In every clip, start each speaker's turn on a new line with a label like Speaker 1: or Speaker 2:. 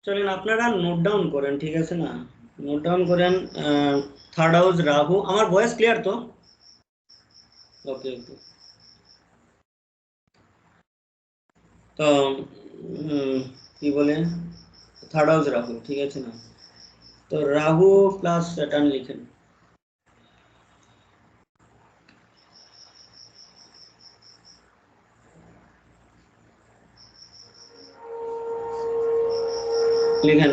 Speaker 1: চলেন আপনারা note down করেন, ঠিক আছে না? নোট ডাউন করেন। Third house Rahu. আমার ভয়েস ক্লিয়ার তো? ওকে ওকে। তো কি বলে, থার্ড হাউস রাহু, ঠিক আছে না? তো রাহু প্লাস স্যাটার্ন লিখেন। লিখেন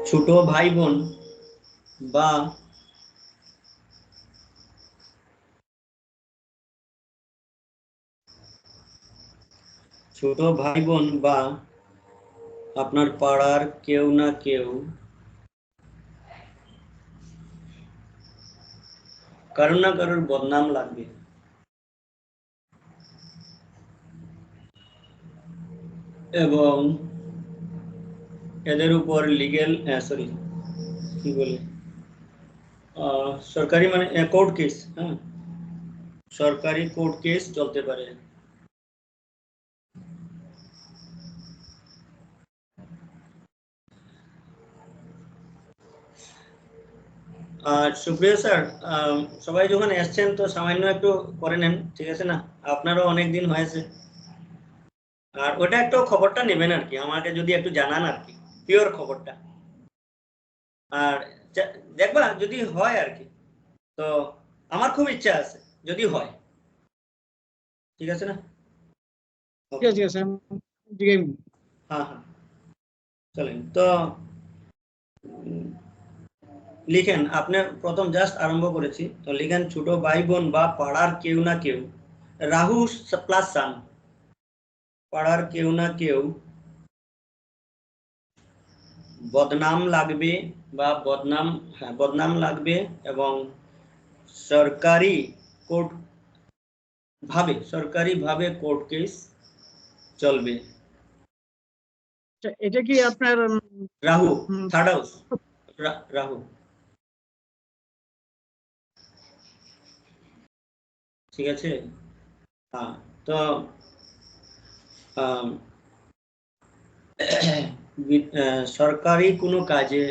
Speaker 1: ছোট ভাই বোন বা ছোট ভাই বোন বা আপনার পাড়ার কেউ না কেউ কারোর না কারোর বদনাম লাগবে এবং এদের উপর লিগেল সরি কি বলে সরকারি মানে কোর্ট কেস, হ্যাঁ, সরকারি কোর্ট কেস চলতে পারে। আর সুপ্রিয় স্যার, সবাই যখন এসছেন তো সামান্য একটু করে নেন, ঠিক আছে না? আপনারও অনেক দিন হয়েছে। আর ওটা একটু খবরটা নেবেন আর কি, আমাকে যদি একটু জানান আর কি, পিওর খবরটা। আর দেখবা যদি হয় আর কি, তো আমার খুব ইচ্ছা আছে যদি হয়, ঠিক আছে না?
Speaker 2: ঠিক আছে, ঠিক আছে,
Speaker 1: হ্যাঁ হ্যাঁ, চলেন তো লিখেন। আপনি প্রথম জাস্ট আরম্ভ করেছি, তো লিখেন ছোট ভাই বোন বা পাড়ার কেউ না কেউ, রাহু প্লাস সান, পাড়ার কেউ না কেউ বদনাম লাগবে বা বদনাম, হ্যাঁ বদনাম লাগবে এবং সরকারি কোর্ট সরকারি ভাবে কোর্ট কেস চলবে।
Speaker 2: এটা কি আপনার
Speaker 1: রাহু থার্ড হাউস, রাহু, ঠিক আছে। হ্যাঁ, তো সরকারি কোনো কাজে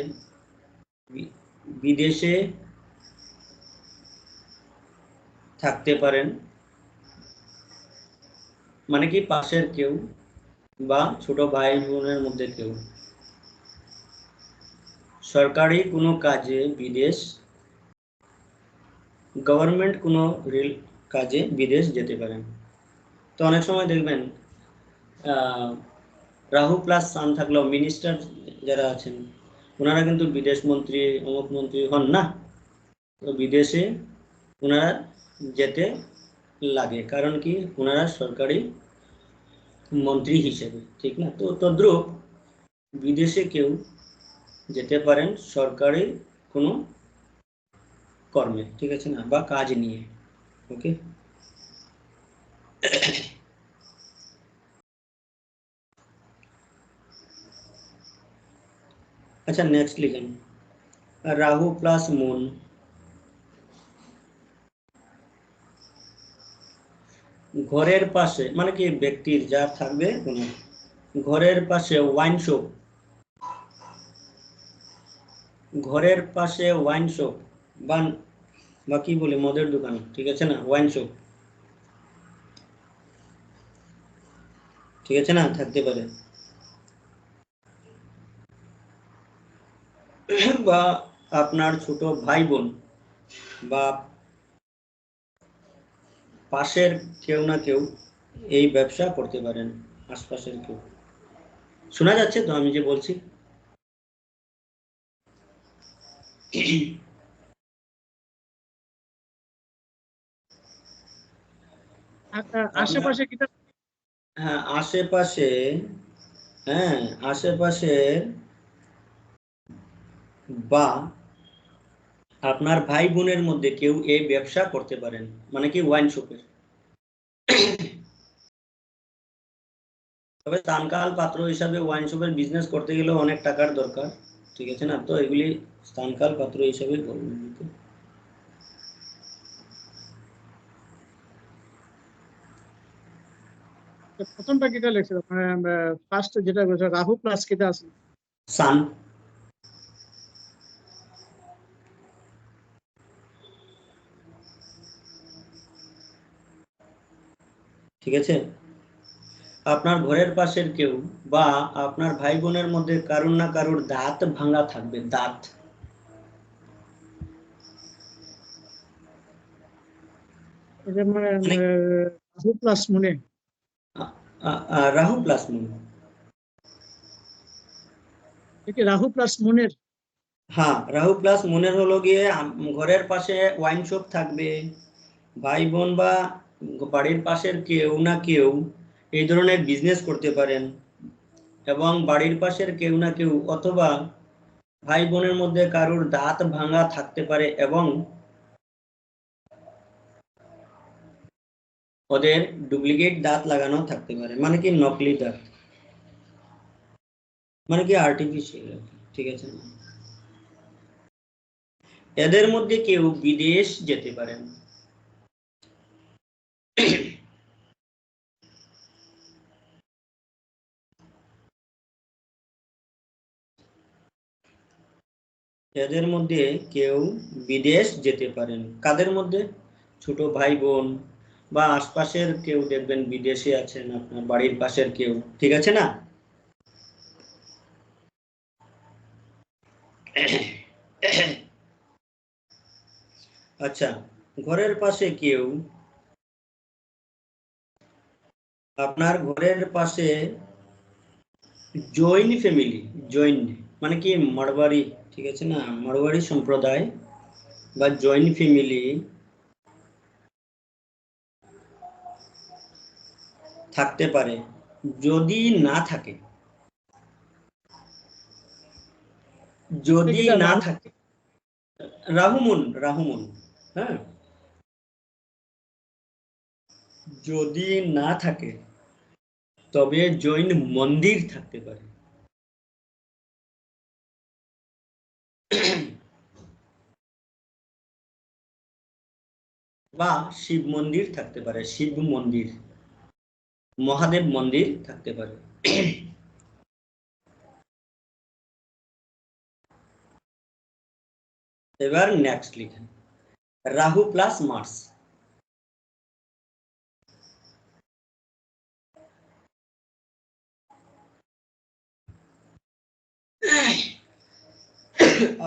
Speaker 1: বিদেশে থাকতে পারেন, মানে কি পাশের কেউ বা ছোট ভাই বোনের মধ্যে কেউ সরকারি কোনো কাজে বিদেশ, গভর্নমেন্ট কোনো রেল কাজে বিদেশ যেতে পারেন। তো অনেক সময় দেখবেন রাহু প্লাস সান থাকলেও মিনিস্টার যারা আছেন ওনারা কিন্তু বিদেশ মন্ত্রী অমুক মন্ত্রী হন না, তো বিদেশে ওনারা যেতে লাগে, কারণ কি ওনারা সরকারি মন্ত্রী হিসেবে, ঠিক না? তো তদ্রুপ বিদেশে কেউ যেতে পারেন সরকারি কোনো কর্মে, ঠিক আছে না, বা কাজ নিয়ে। ওকে, আচ্ছা নেক্সট লিখেন রাহু প্লাস মুন, ঘরের পাশে মানে কি ব্যক্তির যার থাকবে কোনো ঘরের পাশে ওয়াইন শপ, ঘরের পাশে ওয়াইন শপ বা কি বলে মদের দোকান, ঠিক আছে না, ওয়াইন শপ, ঠিক আছে না, থাকতে পারে। বা আপনার ছোট ভাই বোন বা পাশের কেউ না কেউ এই ব্যবসা করতে পারেন, আশপাশের কেউ। শোনা যাচ্ছে তো আমি যে বলছি?
Speaker 2: আশেপাশে কি
Speaker 1: হ্যাঁ আশেপাশে, হ্যাঁ আশেপাশে বা আপনার ভাই বোনের মধ্যে কেউ এই ব্যবসা করতে পারেন, মানে কি ওয়াইন শপের। তবে স্থানকাল পাত্র হিসাবে ওয়াইন শপের বিজনেস করতে গেলে অনেক টাকার দরকার, ঠিক আছে না, তো এগুলি স্থানকাল পাত্র হিসাবে করবেন।
Speaker 2: প্রথমটা কিটা লিখছে, মানে ফার্স্ট যেটা বলছে রাহু প্লাস কিটা আছে?
Speaker 1: সান। ঠিক আছে, আপনার ঘরের পাশের কেউ বা আপনার ভাই বোনের মধ্যে কারুর না কারুর দাঁত ভাঙা থাকবে, দাঁত।
Speaker 2: এটা মানে
Speaker 1: মানে
Speaker 2: রাহু প্লাস মুনে।
Speaker 1: Rahu plus moon.
Speaker 2: এটা কি রাহু প্লাস মুনের?
Speaker 1: হ্যাঁ, রাহু প্লাস মুনের হলো গিয়ে ঘরের পাশে ওয়াইন শপ থাকবে, ভাই বোন বা বাড়ির পাশের কেউ না কেউ এই ধরনের বিজনেস করতে পারেন, এবং বাড়ির পাশের কেউ না কেউ অথবা ভাই বোনের মধ্যে কারুর দাঁত ভাঙা থাকতে পারে এবং ওদের ডুপ্লিকেট দাঁত লাগানো থাকতে পারে, মানে কি নকলি দাঁত, মানে কি আর্টিফিশিয়াল। ঠিক আছে, এদের মধ্যে কেউ বিদেশ যেতে পারেন। এদের মধ্যে কেউ বিদেশ যেতে পারেন। কাদের মধ্যে? ছোট ভাই বোন বা আশপাশের কেউ দেখবেন বিদেশে আছেন, আপনার বাড়ির পাশের কেউ। ঠিক আছে না? আচ্ছা, ঘরের পাশে কেউ, আপনার ঘরের পাশে জৈন ফ্যামিলি, জৈন মানে কি মারওয়ারি, ঠিক আছে না, মারওয়ারি সম্প্রদায় বা জৈন ফ্যামিলি থাকতে পারে। যদি না থাকে,
Speaker 2: এটা
Speaker 1: যদি
Speaker 2: কিটা
Speaker 1: না
Speaker 2: রাহু?
Speaker 1: থাকে, রাহুমুন, রাহুমুন, হ্যাঁ, যদি না থাকে তবে জৈন মন্দির থাকতে পারে। বা শিব মন্দির থাকতে পারে, শিব মন্দির, মহাদেব মন্দির থাকতে পারে। এবার নেক্সট লিখেন, রাহু প্লাস মার্স।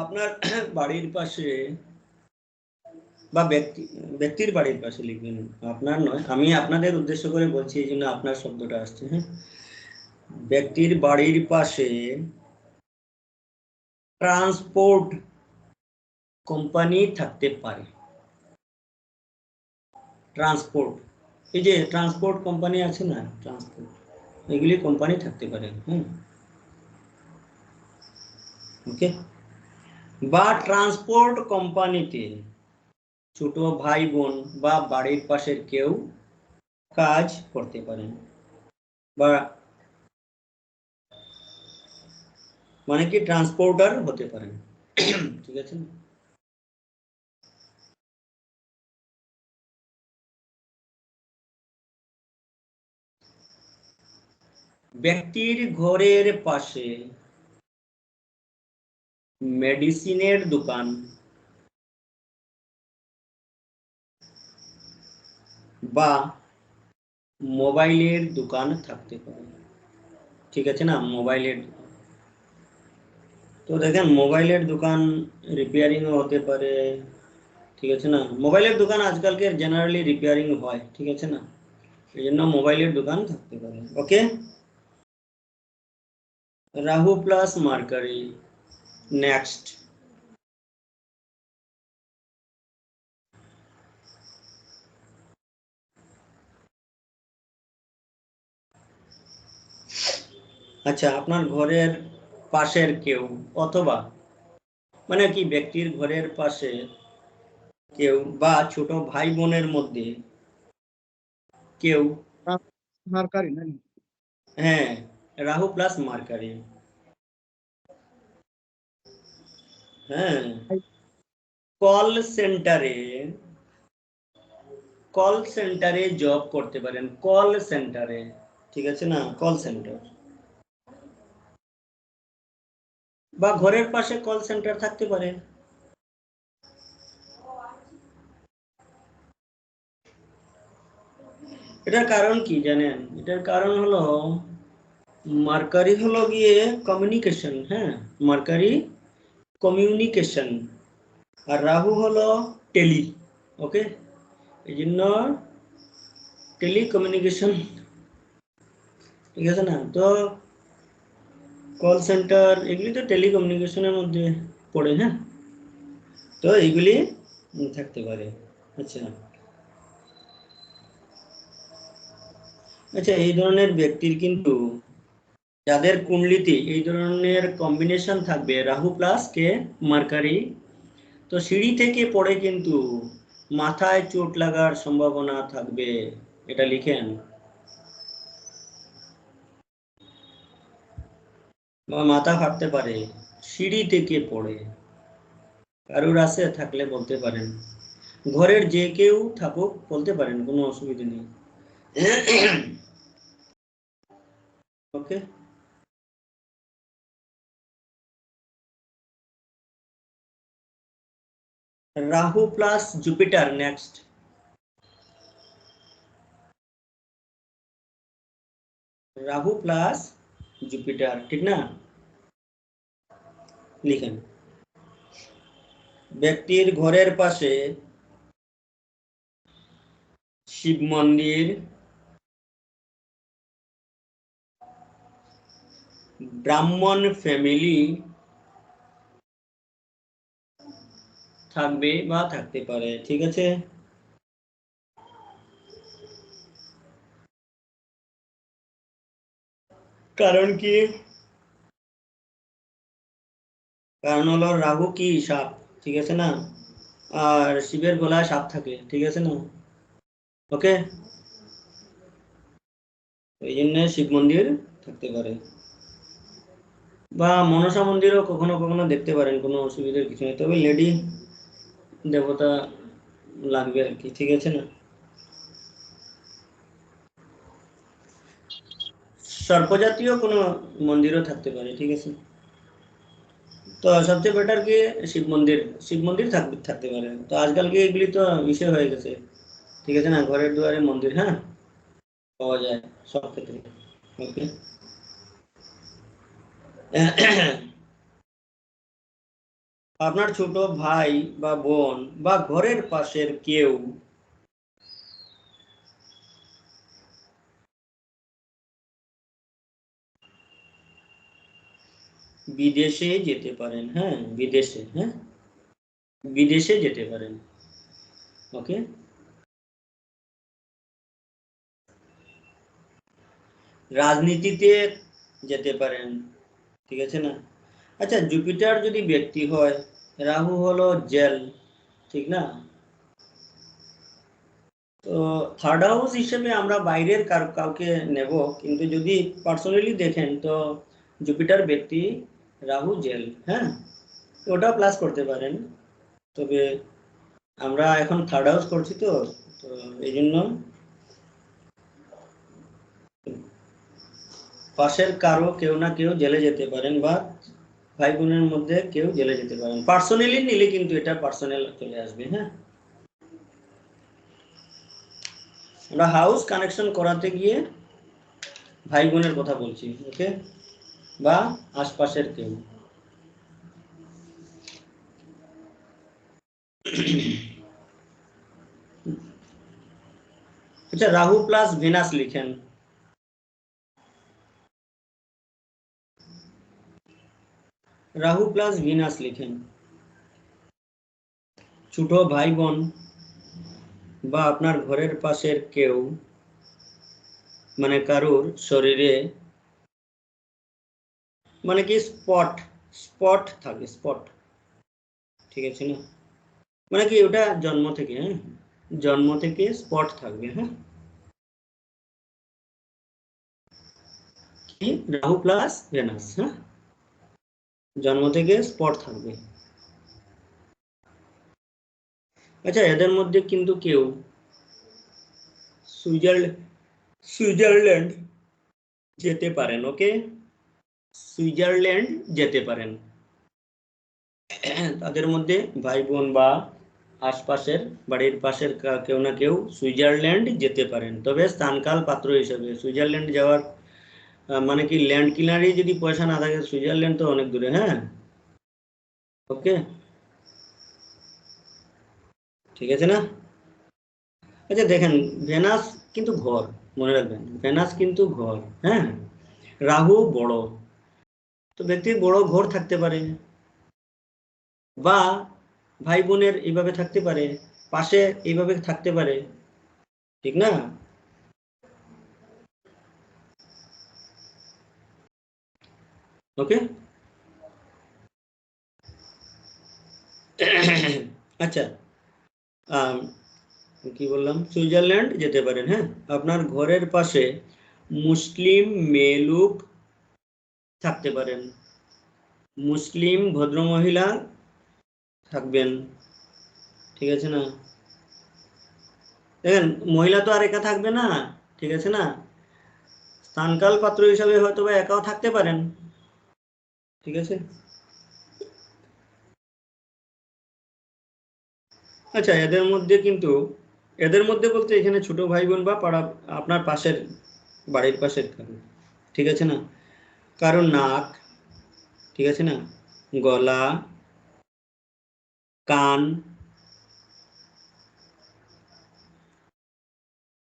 Speaker 1: আপনার বাড়ির পাশে বা ব্যক্তির বাড়ির পাশে লিখবেন, আপনার নয়, আমি আপনাদের উদ্দেশ্য করে বলছি এই জন্য আপনার শব্দটা আসছে। হ্যাঁ, ব্যক্তির বাড়ির পাশে ট্রান্সপোর্ট কোম্পানি থাকতে পারে। ট্রান্সপোর্ট, এই যে ট্রান্সপোর্ট কোম্পানি আছে না, ট্রান্সপোর্ট, এগুলি কোম্পানি থাকতে পারে। ওকে, বা ট্রান্সপোর্ট কোম্পানিতে ছোট ভাই বোন বা বাড়ির পাশের কেউ কাজ করতে পারেন, বা মানে কি ট্রান্সপোর্টার হতে পারেন। ঠিক আছে, ব্যক্তির ঘরের পাশে মেডিসিনের দোকান বা মোবাইলের দোকান থাকতে পারে। ঠিক আছে না, মোবাইলের, তো দেখেন মোবাইলের দোকান রিপেয়ারিংও হতে পারে। ঠিক আছে না, মোবাইলের দোকান আজকালকে জেনারেলি রিপেয়ারিং হয়। ঠিক আছে না, এই জন্য মোবাইলের দোকান থাকতে পারে। ওকে, রাহু প্লাস মার্কারি। নেক্সট, আচ্ছা, আপনার ঘরের পাশের কেউ অথবা মানে কি ব্যক্তির ঘরের পাশে কেউ বা ছোট ভাই বোনের মধ্যে কেউ,
Speaker 2: মার্কারি না?
Speaker 1: হ্যাঁ, রাহু প্লাস মার্কারি, হ্যাঁ, কল সেন্টারে, কল সেন্টারে জব করতে পারেন, কল সেন্টারে। ঠিক আছে না, কল সেন্টার বা ঘরের পাশে কল সেন্টার থাকতে পারে। এটার কারণ কি জানেন? এটার কারণ হলো মার্কারি হলো গিয়ে কমিউনিকেশন, হ্যাঁ, মার্কারি কমিউনিকেশন, আর রাহু হলো টেলি। ওকে, এই জন্য টেলিকমিউনিকেশন, ঠিক আছে না। তো কল সেন্টার এগুলি তো টেলিকমিউনিকেশনের মধ্যে পড়ে, হ্যাঁ, তো এইগুলি থাকতে পারে। আচ্ছা আচ্ছা, এই ধরনের ব্যক্তির কিন্তু, যাদের কুণ্ডলিতে এই ধরনের কম্বিনেশন থাকবে রাহু প্লাস কে মার্কারি, তো সিঁড়ি থেকে পড়ে কিন্তু মাথায় চোট লাগার সম্ভাবনা থাকবে, এটা লিখেন। বা মাথা ফাটতে পারে সিঁড়ি থেকে পড়ে। কারুর আছে থাকলে বলতে পারেন, ঘরের যে কেউ থাকুক বলতে পারেন, কোনো অসুবিধা নেই। Okay, Rahu plus Jupiter next. Rahu plus Jupiter, ঠিক না? লিখেন, ব্যক্তির ঘরের পাশে শিব মন্দির, ব্রাহ্মণ ফ্যামিলি থাকবে বা থাকতে পারে, ঠিক আছে। কারণ কি? কারণ হলো রাহু কি সাপ, ঠিক আছে না, আর শিবের গলায় সাপ থাকে, ঠিক আছে না। ওকে, এই জন্য শিব মন্দির থাকতে পারে, বা মনসা মন্দিরও কখনো কখনো দেখতে পারেন, কোনো অসুবিধার কিছু নেই, তবে লেডি দেবতা লাগবে আর কি, ঠিক আছে না। সর্পজাতীয় কোনো মন্দিরও থাকতে পারে, ঠিক আছে। তো সবচেয়ে বেটার কি শিব মন্দির, শিব মন্দির থাকতে পারে। তো আজকাল কি এগুলি তো বিষয় হয়ে গেছে, ঠিক আছে না, ঘরের দুয়ারে মন্দির, হ্যাঁ, পাওয়া যায় সব ক্ষেত্রে। ওকে, আপনার ছোট ভাই বা বোন বা ঘরের পাশের কেউ বিদেশে যেতে পারেন, হ্যাঁ, বিদেশে, হ্যাঁ, বিদেশে যেতে পারেন। ওকে, রাজনীতিতে যেতে পারেন, ঠিক আছে না। আচ্ছা, জুপিটার যদি ব্যক্তি হয়, রাহু হলো জেল, ঠিক না। তো থার্ড হাউস হিসেবে আমরা বাইরের কাউকে নেব, কিন্তু যদি পার্সোনালি দেখেন তো জুপিটার ব্যক্তি, রাহু জেল, হ্যাঁ, তো ওটা প্লাস করতে পারেন। তবে আমরা এখন থার্ড হাউস করছি, তো তো এই জন্য পাশের কারো কেউ না কেউ জেলে যেতে পারেন, বা ভাই বোনের মধ্যে কেউ জেলে যেতে পারেন। পার্সোনালি নিলে কিন্তু এটা পার্সোনাল চলে আসবে, হ্যাঁ। আমরা হাউস কানেকশন করাতে গিয়ে ভাই বোনের কথা বলছি, ওকে, বা আশপাশের কেউ। আচ্ছা, রাহু প্লাস ভিনাস লিখেন। রাহু প্লাস ভিনাস লিখেন। ছোট ভাই বোন বা আপনার ঘরের পাশের কেউ, মানে কারুর শরীরে, মানে কি স্পট, স্পট থাকে, স্পট, ঠিক আছে না, মানে কি ওটা জন্ম থেকে, হ্যাঁ, জন্ম থেকে স্পট থাকবে, হ্যাঁ, কি রাহু প্লাস ভেনাস, হ্যাঁ, জন্ম থেকে স্পট থাকবে। আচ্ছা, এদের মধ্যে কিন্তু কেউ সুইজারল্যান্ড সুইজারল্যান্ড যেতে পারেন, ওকে, সুইজারল্যান্ড যেতে পারেন। তাদের মধ্যে ভাই বোন বা আশপাশের বাড়ির পাশের কেউ না কেউ সুইজারল্যান্ড যেতে পারেন, তবে স্থানকাল পাত্র হিসেবে। সুইজারল্যান্ড যাওয়ার মানে কি, ল্যান্ড কিনারই যদি পয়সা না থাকে, সুইজারল্যান্ড তো অনেক দূরে। হ্যাঁ, ওকে, ঠিক আছে না? আচ্ছা দেখেন, ভেনাস কিন্তু ঘর, মনে রাখবেন, ভেনাস কিন্তু ঘর। হ্যাঁ, রাহু বড়, তো ব্যক্তির বড় ঘর থাকতে পারে, বা ভাই বোনের এইভাবে থাকতে পারে, পাশে এইভাবে থাকতে পারে, ঠিক না? ওকে। আচ্ছা, কি বললাম, সুইজারল্যান্ড যেতে পারেন। হ্যাঁ, আপনার ঘরের পাশে মুসলিম মেয়ে লোক থাকতে পারেন, মুসলিম ভদ্রমহিলা থাকবেন, ঠিক আছে না? দেখেন, মহিলা তো আর একা থাকবে না, ঠিক আছে না? স্থানকাল পাত্র হিসাবে হয়তো বা একাও থাকতে পারেন, ঠিক আছে। আচ্ছা, এদের মধ্যে বলতে এখানে ছোট ভাই বোন বা পাড়া, আপনার পাশের বাড়ির পাশের কারো, ঠিক আছে না? কারো নাক, ঠিক আছে না, গলা, কান,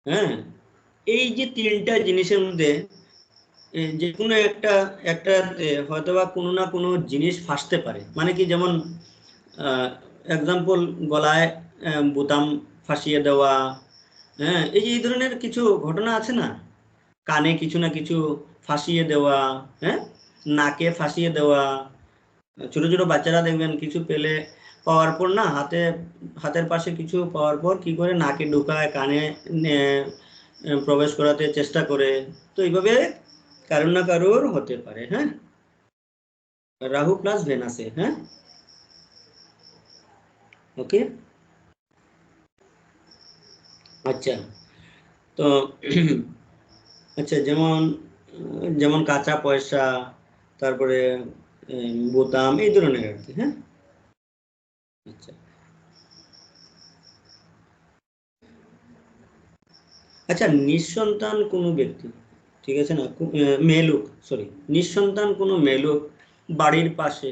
Speaker 1: হ্যাঁ, এই যে তিনটা জিনিসের মধ্যে যে কোনো একটা একটাতে হয়তোবা কোনো না কোনো জিনিস ফাঁসতে পারে। মানে কি, যেমন এক্সাম্পল, গলায় বোতাম ফাঁসিয়ে দেওয়া, হ্যাঁ, এই যে এই ধরনের কিছু ঘটনা আছে না, কানে কিছু না কিছু ফাঁসিয়ে দেওয়া, হ্যাঁ, নাকে ফাঁসিয়ে দেওয়া। ছোট ছোট বাচ্চারা দেখবেন কিছু পেলে, পাওয়ার পর না, হাতের পাশে কিছু পাওয়ার পর কি করে নাকে ঢুকায়, কানে প্রবেশ করাতে চেষ্টা করে। তো এইভাবে কারোর না কারোর হতে পারে। হ্যাঁ, রাহু প্লাস ভেনাসে। হ্যাঁ, ওকে। আচ্ছা, তো আচ্ছা, যেমন যেমন কাঁচা পয়সা, তারপরে বোতাম, এই ধরনের আর কি। হ্যাঁ, আচ্ছা। আচ্ছা, নিঃসন্তান কোনো ব্যক্তি, ঠিক আছে না, মেয়েলোক, সরি, নিঃসন্তান কোনো মেয়েলোক বাড়ির পাশে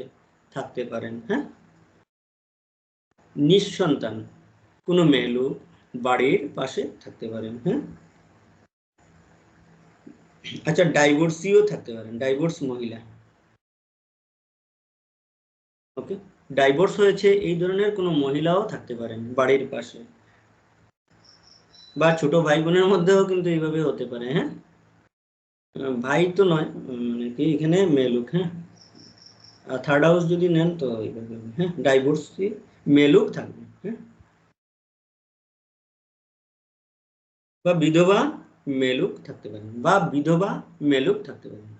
Speaker 1: থাকতে পারেন। হ্যাঁ, নিঃসন্তান কোনো মেয়েলোক বাড়ির পাশে থাকতে পারেন। হ্যাঁ, আচ্ছা, ডাইভোর্সিও থাকতে পারেন, ডাইভোর্স মহিলা, ওকে, ডাইভোর্স হয়েছে এই ধরনের কোনো মহিলাও থাকতে পারেন বাড়ির পাশে, বা ছোট ভাই বোনের মধ্যেও কিন্তু এইভাবে হতে পারে। হ্যাঁ, ভাই তো নয়, মানে কি এখানে মেয়েলোক। হ্যাঁ, থার্ড হাউস যদি নেন তো এইভাবে, হ্যাঁ, ডাইভোর্স মেলুক থাকবে। হ্যাঁ, বা বিধবা মেলুক থাকতে পারেন, বা বিধবা মেলুক থাকতে পারেন।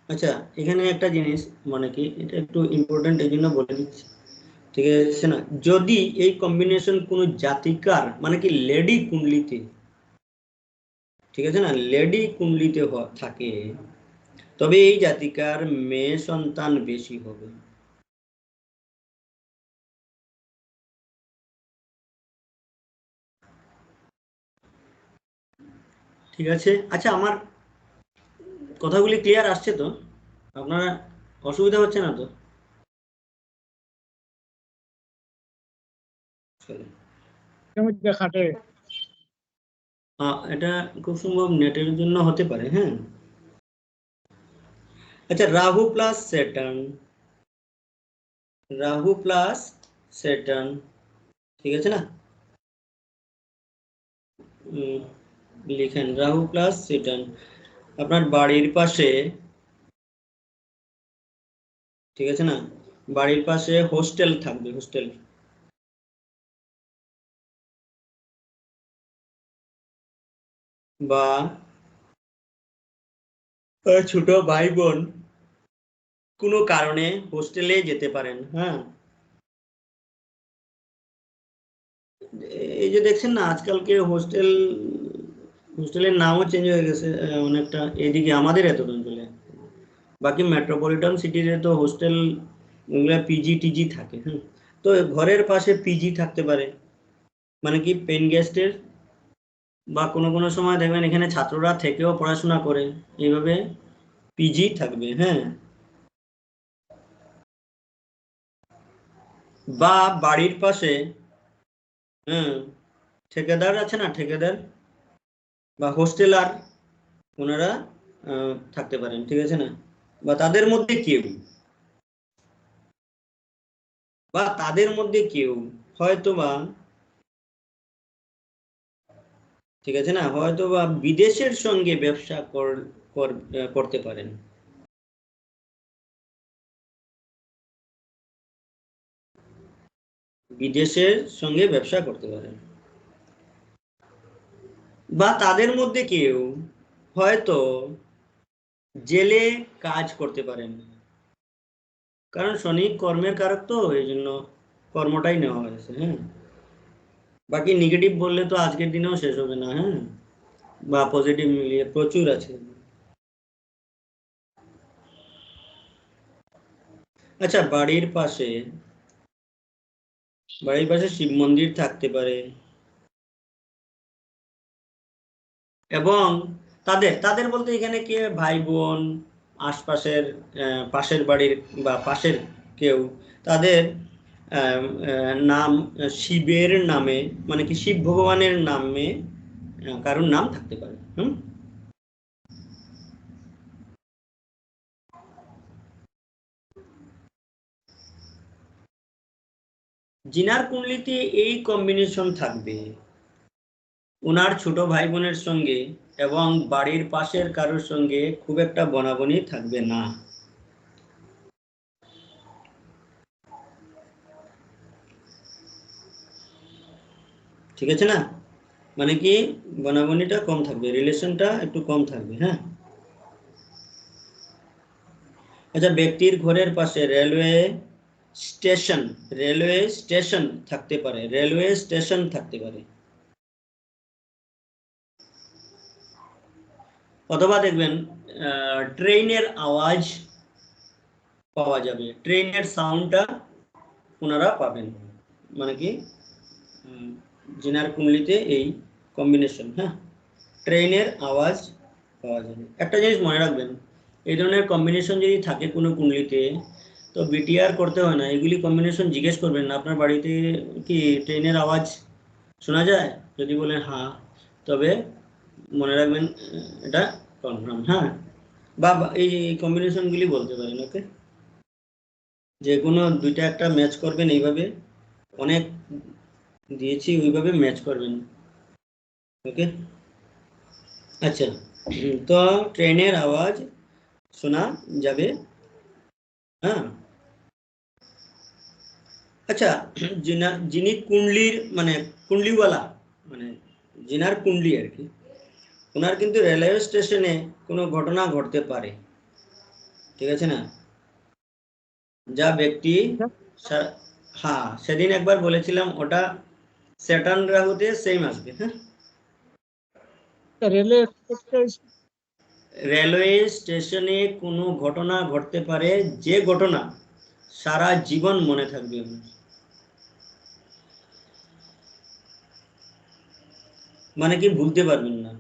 Speaker 1: আচ্ছা, এখানে একটা জিনিস, মানে কি এটা একটু ইম্পর্টেন্ট, এই জন্য বলে দিচ্ছি, ঠিক আছে না? যদি এই কম্বিনেশন কোনো জাতিকার, মানে কি লেডি কুণ্ডলিতে, ঠিক আছে না, লেডি কুণ্ডলিতে থাকে, তবে এই জাতিকার মেয়ে সন্তান বেশি হবে। ঠিক আছে। আচ্ছা, আমার কথাগুলি ক্লিয়ার আসছে তো? আপনার অসুবিধা হচ্ছে না তো? চলো।
Speaker 2: জমিতে খাটে।
Speaker 1: এটা খুব সম্ভব নেটের জন্য হতে পারে। হ্যাঁ, আচ্ছা, Rahu plus Saturn, Rahu plus Saturn, ঠিক আছে না? উম, লিখেন রাহু প্লাস স্যাটার্ন আপনার বাড়ির পাশে, ঠিক আছে না, বাড়ির পাশে হোস্টেল থাকবে, হোস্টেল, বা ছোট ভাই বোন কোনো কারণে হোস্টেলে যেতে পারেন। হ্যাঁ, এই যে দেখছেন না আজকালকে হোস্টেলের নামও চেঞ্জ হয়ে গেছে অনেকটা, এদিকে আমাদের এত অঞ্চলে। বাকি মেট্রোপলিটন সিটিতে তো হোস্টেল ওগুলো পিজি টিজি থাকে। হ্যাঁ, তো ঘরের পাশে পিজি থাকতে পারে, মানে কি পেন গেস্টের, বা কোনো কোনো সময় দেখবেন এখানে ছাত্ররা থেকেও পড়াশোনা করে, এইভাবে পিজি থাকবে। হ্যাঁ, বা বাড়ির পাশে, হ্যাঁ, ঠিকাদার আছে না, ঠিকাদার বা হোস্টেলার, ওনারা থাকতে পারেন। ঠিক আছে না, বা তাদের মধ্যে কেউ, হয়তো বা, ঠিক আছে না, হয়তো বা বিদেশের সঙ্গে ব্যবসা করতে পারেন। বিদেশের সঙ্গে ব্যবসা করতে পারেন, বা তাদের মধ্যে কেউ হয়তো জেলে কাজ করতে পারেন, কারণ শনি কর্মের কারক, তো এই জন্য কর্মটাই নেওয়া হয়েছে। হ্যাঁ, বাকি নেগেটিভ বললে তো আজকের দিনেও শেষ হবে না। হ্যাঁ, বা পজিটিভ মিলিয়ে প্রচুর আছে। আচ্ছা, বাড়ির পাশে শিব মন্দির থাকতে পারে, এবং তাদের তাদের বলতে এখানে কে, ভাই বোন, আশপাশের পাশের বাড়ির বা পাশের কেউ, তাদের নাম শিবের নামে, মানে কি শিব ভগবানের নামে কারোর নাম থাকতে পারে। হুম, জিনার কুণ্ডলিতে এই কম্বিনেশন থাকবে, ওনার ছোট ভাই বোনের সঙ্গে এবং বাড়ির পাশের কারোর সঙ্গে খুব একটা বনাবনি থাকবে না। ঠিক আছে না, মানে কি বনাবনিটা কম থাকবে, রিলেশনটা একটু কম থাকবে। হ্যাঁ, আচ্ছা, ব্যক্তির ঘরের পাশে স্টেশন রেলওয়ে স্টেশন থাকতে পারে, অথবা দেখবেন ট্রেনের আওয়াজ পাওয়া যাবে, ট্রেনের সাউন্ডটা ওনারা পাবেন, মানে কি জিনার কুণ্ডলিতে এই কম্বিনেশন। হ্যাঁ, ট্রেনের আওয়াজ পাওয়া যাবে। একটা জিনিস মনে রাখবেন, এই ধরনের কম্বিনেশন যদি থাকে কোনো কুণ্ডলিতে, তো বিটিআর করতে হয় না, এগুলি কম্বিনেশন জিজ্ঞেস করবেন না আপনার বাড়িতে কি ট্রেনের আওয়াজ শোনা যায়, যদি বলেন হ্যাঁ, তবে মনে রাখবেন এটা কনফার্ম। হ্যাঁ, বা এই কম্বিনেশনগুলি বলতে পারেন। ওকে, যে কোনো দুইটা একটা ম্যাচ করবেন, এইভাবে অনেক দিয়েছি ওইভাবে ম্যাচ করবেন। ওকে, আচ্ছা, তো ট্রেনের আওয়াজ শোনা যাবে। হ্যাঁ, আচ্ছা, যিনি কুণ্ডলির মানে কুণ্ডলিওয়ালা, মানে জিনার কুণ্ডলি আর কি, ওনার কিন্তু রেলওয়ে স্টেশনে কোনো ঘটনা ঘটতে পারে। ঠিক আছে না, যা ব্যক্তি হ্যাঁ, সেদিন একবার বলেছিলাম ওটা স্যাটার্ন রাহুতে সেম আসবে। হ্যাঁ, রেলওয়ে স্টেশনে কোনো ঘটনা ঘটতে পারে, যে ঘটনা সারা জীবন মনে থাকবে, মানে কি ভুলতে পারবেন না,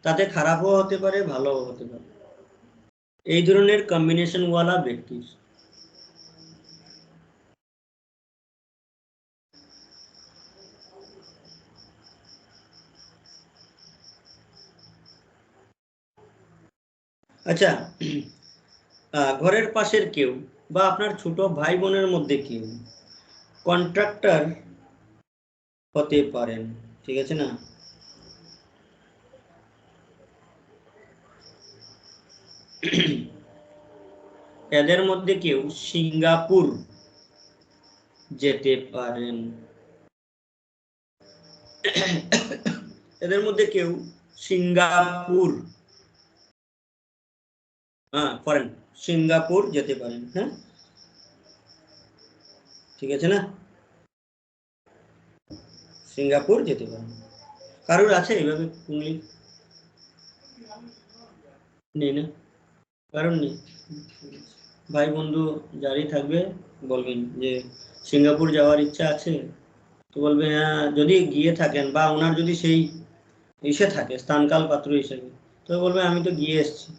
Speaker 1: তাতে খারাপও হতে পারে ভালোও হতে পারে, এই ধরনের কম্বিনেশন ওয়ালা ব্যক্তি। আচ্ছা, ঘরের পাশের কেউ বা আপনার ছোট ভাই বোনের মধ্যে কেউ কন্ট্রাক্টর হতে পারেন। ঠিক আছে না, এদের মধ্যে কেউ সিঙ্গাপুর যেতে পারেন, এদের মধ্যে কেউ সিঙ্গাপুর, হ্যাঁ, ফরেন সিঙ্গাপুর যেতে পারেন। হ্যাঁ, ঠিক আছে না, সিঙ্গাপুর যেতে পারেন। কারোর আছে এইভাবে কুণ্ডলি? নেই না, কারণ নেই। ভাই বন্ধু যারই থাকবে বলবেন যে সিঙ্গাপুর যাওয়ার ইচ্ছা আছে, তো বলবে হ্যাঁ, যদি গিয়ে থাকেন বা ওনার যদি সেই ইসে থাকে স্থানকাল পাত্র হিসেবে, তো বলবে আমি তো গিয়ে এসেছি।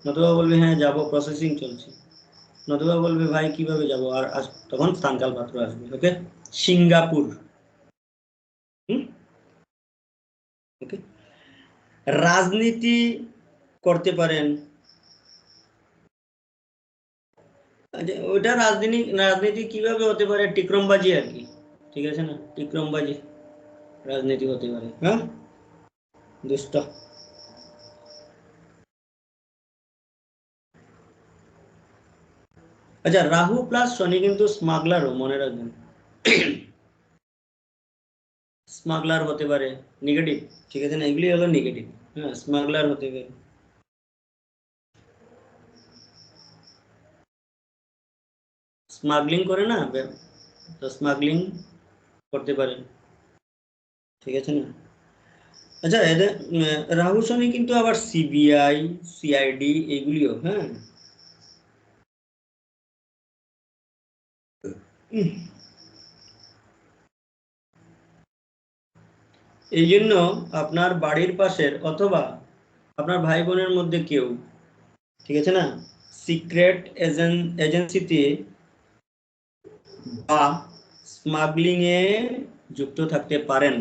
Speaker 1: নতুবা বলবে হ্যাঁ যাবো, প্রসেসিং চলছে। নতুবা বলবে ভাই কিভাবে যাব, আর তখন স্থানকাল পাত্র আসবে। ওকে, সিঙ্গাপুর। ওকে, রাজনীতি করতে পারেন, ওটা রাজনীতি। রাজনীতি কিভাবে হতে পারে? টিকরমবাজি আর কি, ঠিক আছে না, টিকরমবাজি রাজনীতি হতে পারে। হ্যাঁ, দুষ্ট। আচ্ছা, রাহু প্লাস শনি কিন্তু স্মাগলারও, মনে রাখবেন। স্মাগলার হতে পারে, নেগেটিভ, ঠিক আছে না, এগুলি হলো নেগেটিভ। হ্যাঁ, স্মাগলার হতে পারে, স্মাগলিং করে না, তো স্মাগলিং করতে পারেন, ঠিক আছে না। আচ্ছা, এদের রাহু শনি কিন্তু আবার সিবিআই, সিআইডি এগুলিও, হ্যাঁ। এই জন্য আপনার বাড়ির পাশের অথবা আপনার ভাই বোনের মধ্যে কেউ, ঠিক আছে না, সিক্রেট এজেন্সিতে বা স্মাগলিং এ যুক্ত থাকতে পারেন।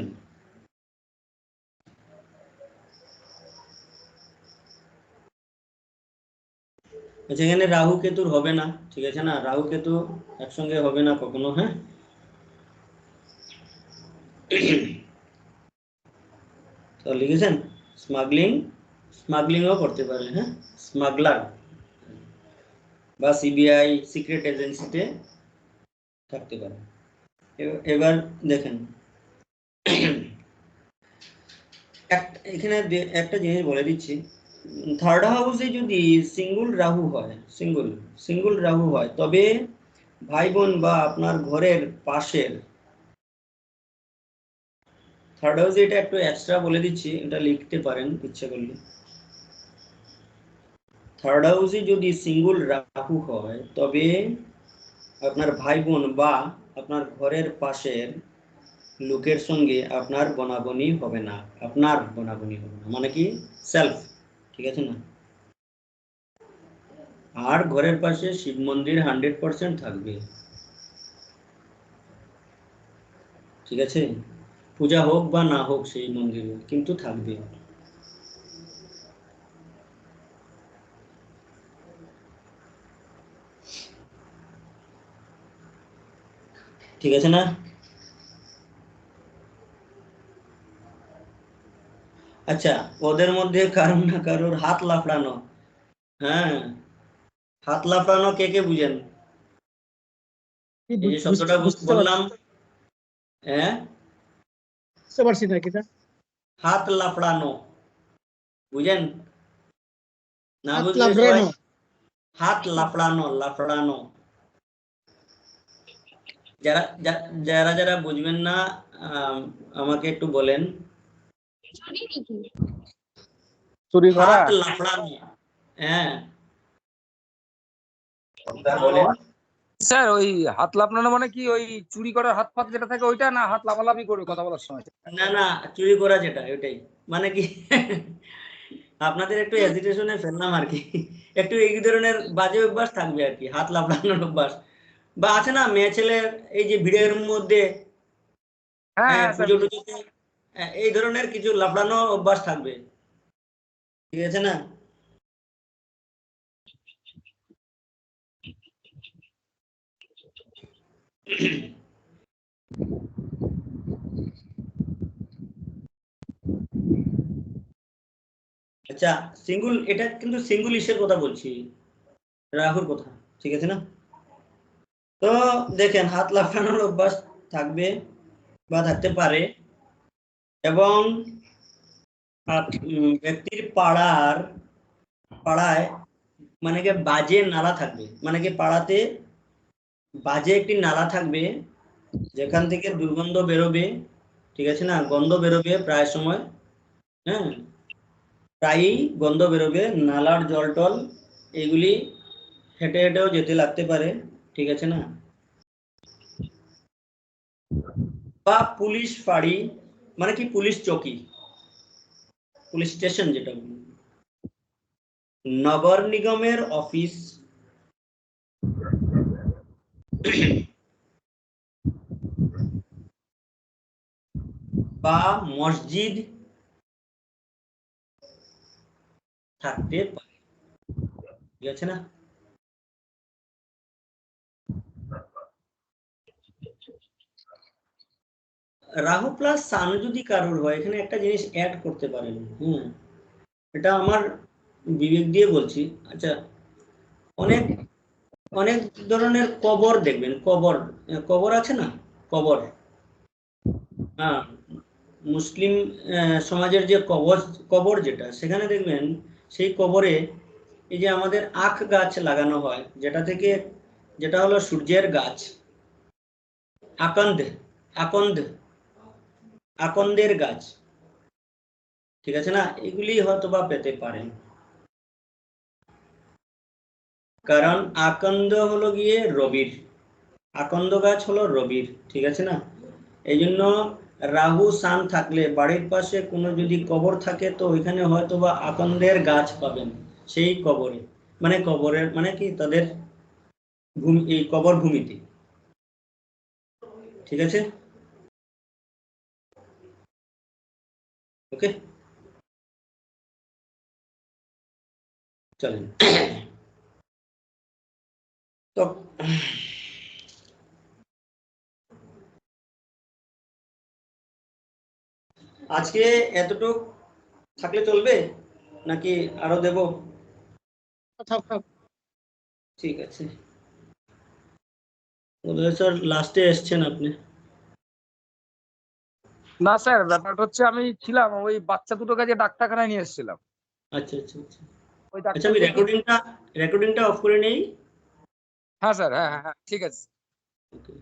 Speaker 1: যেখানে রাহু কেতুর হবে না, ঠিক আছে না, রাহু কেতু একসঙ্গে হবে না কখনো। হ্যাঁ, তো লিখেছেন স্মাগলিং, স্মাগলিংও করতে পারে। হ্যাঁ, স্মাগলার বা সিবিআই সিক্রেট এজেন্সিতে থাকতে পারে। এবার দেখেন, এখানে একটা জিনিস বলে দিচ্ছি, থার্ড হাউসে যদি সিঙ্গুল রাহু হয়, সিঙ্গুল রাহু হয়, তবে ভাই বোন বা আপনার ঘরের পাশের, থার্ড হাউসে, এটা একটু এক্সট্রা বলে দিচ্ছি, এটা লিখতে পারেন ইচ্ছা করলে। থার্ড হাউসে যদি সিঙ্গুল রাহু হয়, তবে আপনার ভাই বোন বা আপনার ঘরের পাশের লোকের সঙ্গে আপনার বনাবনি হবে না, মানে কি সেলফ, ঠিক আছে না। আর ঘরের পাশে শিব মন্দির 100% থাকবে, ঠিক আছে, পূজা হোক বা না হোক সেই মন্দিরে কিন্তু থাকবে, ঠিক আছে না। আচ্ছা, ওদের মধ্যে কারোর না কারোর হাত লাফড়ানো, হ্যাঁ, হাত লাফড়ানো কে কে বুঝেন? এই যে শব্দটা
Speaker 2: বুঝতে
Speaker 1: বললাম, হ্যাঁ,
Speaker 2: পারছি না কিটা।
Speaker 1: হাত লাফড়ানো বুঝেন? না
Speaker 2: হাত
Speaker 1: বুঝলে সবাই,
Speaker 2: লাফড়ানো।
Speaker 1: হাত লাফড়ানো, লাফড়ানো। যারা যারা যারা বুঝবেন না, আমাকে একটু বলেন।
Speaker 3: চুরি করা।
Speaker 1: হাত লাফড়ানো, হ্যাঁ, বলেন।
Speaker 3: স্যার ওই হাত লাফানো মানে কি, ওই চুরি করার হাত ফাত যেটা থাকে ওইটা, না হাত লাফালাফি করে কথা বলার সময়?
Speaker 1: না না, চুরি করা যেটা, ওইটাই মানে কি। আপনাদের একটু এজিটেশনে ফেললাম আর কি, একটু এই ধরনের বাজে অভ্যাস থাকবে আর কি, হাত লাফড়ানোর অভ্যাস, বা আছে না মেয়ে ছেলের এই যে ভিড়ের মধ্যে,
Speaker 3: হ্যাঁ
Speaker 1: হ্যাঁ,
Speaker 3: হ্যাঁ স্যার।
Speaker 1: পুজো টুজোতে, এই ধরনের কিছু লাফড়ানো অভ্যাস থাকবে, ঠিক আছে না। আচ্ছা, সিঙ্গুল, এটা কিন্তু সিঙ্গুল ইসের কথা বলছি, রাহুর কথা, ঠিক আছে না। তো দেখেন, হাত লাফানোর অভ্যাস থাকবে বা থাকতে পারে, এবং ব্যক্তির পাড়ায় মানে কি বাজে নালা থাকবে, মানে কি পাড়াতে বাজে একটি নালা থাকবে যেখান থেকে দুর্গন্ধ বেরোবে, ঠিক আছে না, গন্ধ বেরোবে প্রায় সময়, হ্যাঁ, প্রায়ই গন্ধ বেরোবে, নালার জল টল এগুলি হেঁটে হেঁটেও যেতে লাগতে পারে, ঠিক আছে না। বা পুলিশ ফাঁড়ি, মানে কি পুলিশ চৌকি, পুলিশ স্টেশন যেটা, নগর নিগমের অফিস, বা মসজিদ থাকতে পারে, ঠিক আছে না। রাহু প্লাস সান যদি কারোর হয়, এখানে একটা জিনিস অ্যাড করতে পারেন, এটা আমার বিবেক দিয়ে বলছি। আচ্ছা, অনেক অনেক ধরনের কবর দেখবেন, কবর কবর আছে না, কবর, হ্যাঁ, মুসলিম সমাজের যে কবর, কবর যেটা, সেখানে দেখবেন সেই কবরে এই যে আমাদের আখ গাছ লাগানো হয়, যেটা থেকে, যেটা হলো সূর্যের গাছ, আকন্দ, আকন্দ, আকন্দের গাছ, ঠিক আছে না, এগুলি হয়তো বা পেতে পারেন। কারণ আকন্দ হলো গিয়ে রবির, আকন্দ গাছ হলো রবির, ঠিক আছে না। এই জন্য রাহু সান থাকলে বাড়ির পাশে কোনো যদি কবর থাকে, তো ওইখানে হয়তো বা আকন্দের গাছ পাবেন সেই কবরে, মানে কবরের মানে কি তাদের ভূমি, এই কবর ভূমিতে, ঠিক আছে, ওকে, চলেন। তো আজকে এতটুক থাকলে চলবে নাকি আরো দেব?
Speaker 2: থাক থাক।
Speaker 1: ঠিক আছে, স্যার লাস্টে এসছেন আপনি।
Speaker 3: না স্যার, ব্যাপারটা হচ্ছে আমি ছিলাম ওই বাচ্চা দুটো কাজে ডাক্তারখানায় নিয়ে এসেছিলাম।
Speaker 1: আচ্ছা আচ্ছা আচ্ছা,
Speaker 3: ওই
Speaker 1: আচ্ছা
Speaker 3: ডাক্তার
Speaker 1: আমি
Speaker 3: দেখি।
Speaker 1: রেকর্ডিংটা অফ করে নেই।
Speaker 3: হ্যাঁ স্যার, হ্যাঁ হ্যাঁ হ্যাঁ, ঠিক আছে।
Speaker 1: ওকে।